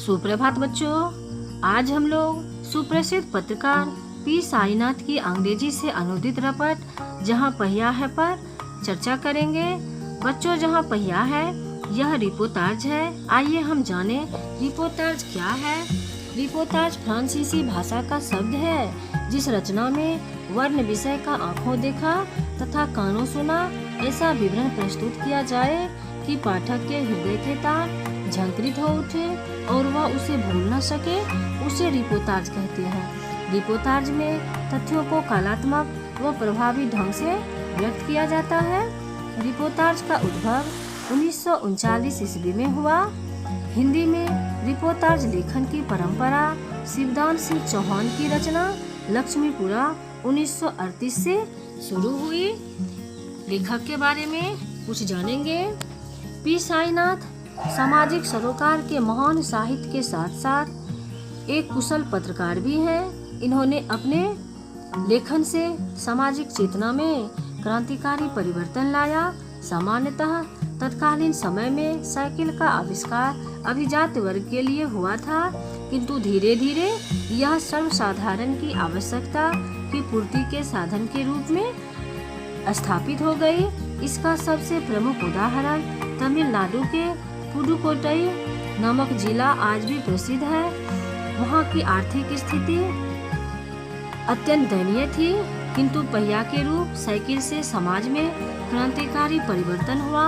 सुप्रभात बच्चों, आज हम लोग सुप्रसिद्ध पत्रकार पी साईनाथ की अंग्रेजी से अनुदित रपट जहाँ पहिया है पर चर्चा करेंगे। बच्चों, जहाँ पहिया है यह रिपोर्टाज है। आइए हम जाने रिपोर्टाज क्या है। रिपोर्टाज फ्रांसीसी भाषा का शब्द है जिस रचना में वर्ण विषय का आंखों देखा तथा कानों सुना ऐसा विवरण प्रस्तुत किया जाए कि पाठक के हृदय के तार झंकृत हो उठे और वह उसे भूल न सके, उसे रिपोर्टाज कहते हैं। रिपोर्टाज में तथ्यों को कलात्मक व प्रभावी ढंग से व्यक्त किया जाता है। रिपोर्टाज का उद्भव 1939 ईस्वी में हुआ। हिंदी में रिपोर्टाज लेखन की परंपरा शिवदान सिंह चौहान की रचना लक्ष्मीपुरा 1938 से शुरू हुई। लेखक के बारे में कुछ जानेंगे। पी साईनाथ सामाजिक सरोकार के महान साहित्य के साथ साथ एक कुशल पत्रकार भी हैं। इन्होंने अपने लेखन से सामाजिक चेतना में क्रांतिकारी परिवर्तन लाया। सामान्यतः तत्कालीन समय में साइकिल का आविष्कार अभिजात वर्ग के लिए हुआ था, किंतु धीरे धीरे यह सर्वसाधारण की आवश्यकता की पूर्ति के साधन के रूप में स्थापित हो गई। इसका सबसे प्रमुख उदाहरण तमिलनाडु के पुडुकोट्टई नामक जिला आज भी प्रसिद्ध है। वहाँ की आर्थिक स्थिति अत्यंत दयनीय थी, किंतु पहिया के रूप साइकिल से समाज में क्रांतिकारी परिवर्तन हुआ।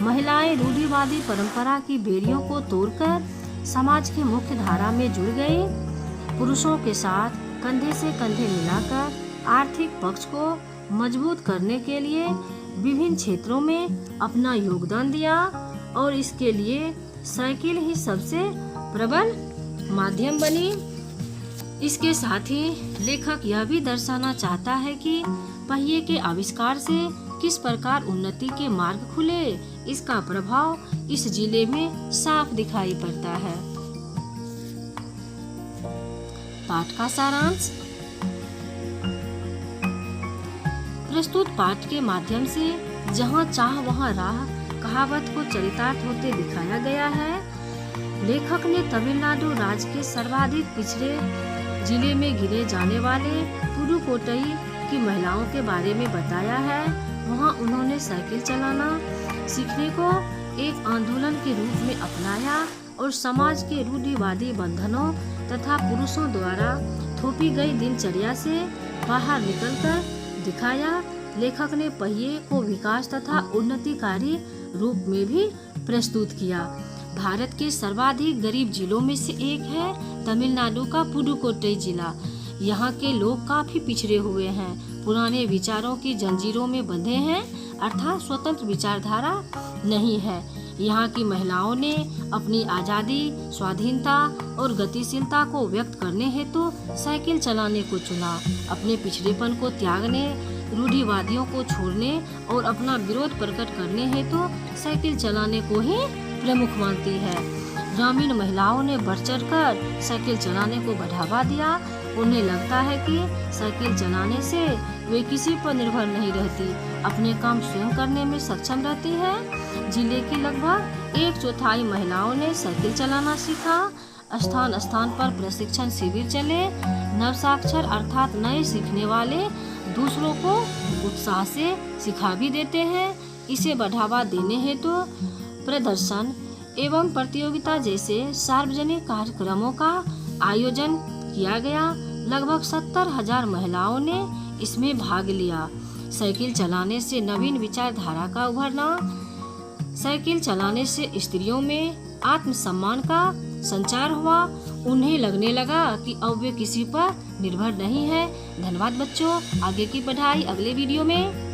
महिलाएं रूढ़िवादी परंपरा की बेड़ियों को तोड़कर समाज की मुख्य धारा में जुड़ गई। पुरुषों के साथ कंधे से कंधे मिलाकर आर्थिक पक्ष को मजबूत करने के लिए विभिन्न क्षेत्रों में अपना योगदान दिया और इसके लिए साइकिल ही सबसे प्रबल माध्यम बनी। इसके साथ ही लेखक यह भी दर्शाना चाहता है कि पहिए के आविष्कार से किस प्रकार उन्नति के मार्ग खुले। इसका प्रभाव इस जिले में साफ दिखाई पड़ता है। पाठ का सारांश। प्रस्तुत पाठ के माध्यम से जहाँ चाह वहाँ राह कहावत को चरितार्थ होते दिखाया गया है। लेखक ने तमिलनाडु राज्य के सर्वाधिक पिछड़े जिले में गिने जाने वाले पुडुकोट्टई की महिलाओं के बारे में बताया है। वहाँ उन्होंने साइकिल चलाना सीखने को एक आंदोलन के रूप में अपनाया और समाज के रूढ़िवादी बंधनों तथा पुरुषों द्वारा थोपी गई दिनचर्या से बाहर निकलकर दिखाया। लेखक ने पहिए को विकास तथा उन्नतिकारी रूप में भी प्रस्तुत किया। भारत के सर्वाधिक गरीब जिलों में से एक है तमिलनाडु का पुडुकोट्टई जिला। यहाँ के लोग काफी पिछड़े हुए हैं, पुराने विचारों की जंजीरों में बंधे हैं, अर्थात स्वतंत्र विचारधारा नहीं है। यहाँ की महिलाओं ने अपनी आज़ादी, स्वाधीनता और गतिशीलता को व्यक्त करने हेतु साइकिल चलाने को चुना। अपने पिछड़ेपन को त्यागने, रूढ़िवादियों को छोड़ने और अपना विरोध प्रकट करने हेतु साइकिल चलाने को ही प्रमुख मानती है। ग्रामीण महिलाओं ने बढ़ चढ़कर साइकिल चलाने को बढ़ावा दिया। उन्हें लगता है कि साइकिल चलाने से वे किसी पर निर्भर नहीं रहती, अपने काम स्वयं करने में सक्षम रहती है। जिले की लगभग 1/4 महिलाओं ने साइकिल चलाना सीखा। स्थान स्थान पर प्रशिक्षण शिविर चले। नवसाक्षर अर्थात नए सीखने वाले दूसरों को उत्साह से सिखा भी देते हैं। इसे बढ़ावा देने हेतु प्रदर्शन एवं प्रतियोगिता जैसे सार्वजनिक कार्यक्रमों का आयोजन किया गया। लगभग 70,000 महिलाओं ने इसमें भाग लिया। साइकिल चलाने से नवीन विचारधारा का उभरना। साइकिल चलाने से स्त्रियों में आत्मसम्मान का संचार हुआ। उन्हें लगने लगा कि अब वे किसी पर निर्भर नहीं है। धन्यवाद बच्चों। आगे की पढ़ाई अगले वीडियो में।